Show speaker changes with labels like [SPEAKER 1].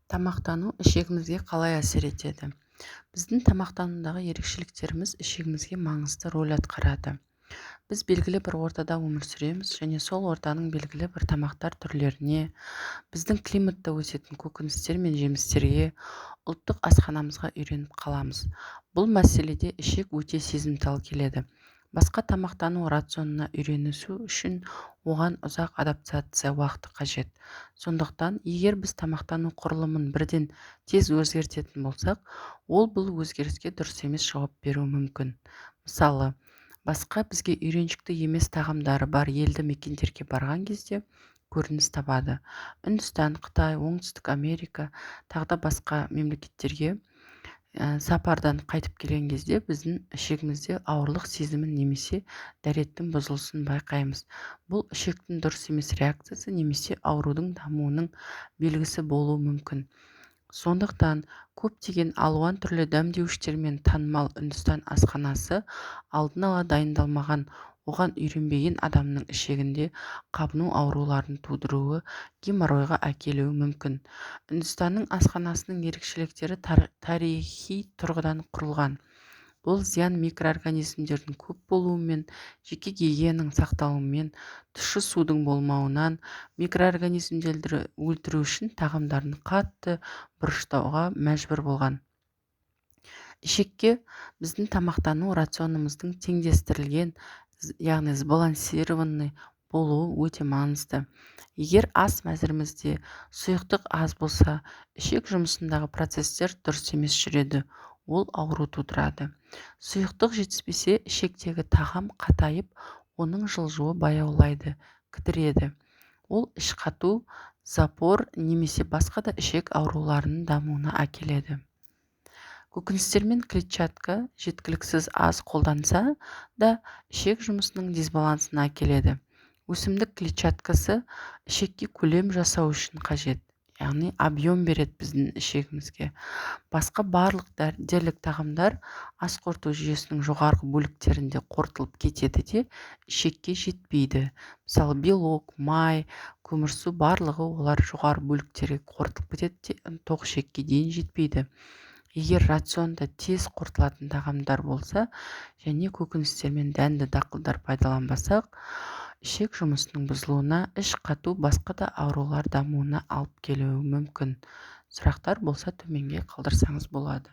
[SPEAKER 1] Тамақтану ішегімізге қалай әсер етеді? Біздің тамақтанудағы ерекшеліктеріміз ішегімізге маңызды рөл атқарады. Біз белгілі бір ортада өмір сүреміз және сол ортаның белгілі бір тамақтар түрлеріне, біздің климатта өсетін көкөністер мен жемістерге, ұлттық асханамызға үйреніп қаламыз. Бұл мәселеде ішек өте сезімтал келеді. Басқа тамақтану рационына үйренісу үшін оған ұзақ адаптация уақыты қажет. Сондықтан, егер біз тамақтану құрылымын бірден тез өзгертетін болсақ, ол бұл өзгеріске дұрыс емес жауап беруі мүмкін. Мысалы, басқа бізге үйреншікті емес тағамдары бар елді мекендерге барған кезде көрініс табады. Үндістан, Қытай, Оңтүстік Америка, тағы да басқа мемлекеттерге сапардан қайтып келген кезде біздің ішегімізде ауырлық сезімін немесе дәреттің бұзылысын байқаймыз. Бұл ішектің дұрыс емес реакциясы немесе аурудың дамуының белгісі болуы мүмкін. Сондықтан, көптеген алуан түрлі дәмдеуіштермен танымал Үндістан асханасы алдын ала дайындалмаған, оған үйренбеген адамның ішегінде қабыну ауруларын тудыруы, геморройға әкелуі мүмкін. Үндістанның асханасының ерекшеліктері тарихи тұрғыдан құрылған. Бұл зиян микроорганизмдердің көп болуымен, жеке гигиенаның сақталуымен, тұщы судың болмауынан, микроорганизмдерді өлтіру үшін тағамдарын қатты бұрыштауға мәжбүр болған. Ішекке біздің тамақтану рационымыздың теңдестірілген, яғни сбалансированный болуы өте маңызды. Егер ас мәзірімізде сұйықтық аз болса, ішек жұмысындағы процестер дұрыс емес жүреді, ол ауру тудырады. Сұйықтық жетіспесе, ішектегі тағам қатайып, оның жылжуы баяулайды, кідіреді. Ол іш қату, запор немесе басқа да ішек ауруларының дамуына әкеледі. Көкөністер мен клетчатка жеткіліксіз аз қолданса да ішек жұмысының дисбалансына әкеледі. Өсімдік клетчаткасы ішекке көлем жасау үшін қажет, яғни объем береді біздің ішегімізге. Басқа барлық дерлік тағамдар ас қорыту жүйесінің жоғарғы бөліктерінде қорытылып кетеді де ішекке жетпейді. Мысалы, белок, май, көмірсу барлығы олар жоғары бөліктерге қорытылып кетеді де тоқ ішекке дейін жетпейді. Егер рационда тез қорытылатын тағамдар болса және көкөністер мен дәнді дақылдар пайдаланбасақ, ішек жұмысының бұзылуына, іш қату, басқа да аурулар дамуына алып келуі мүмкін. Сұрақтар болса төменге қалдырсаңыз болады.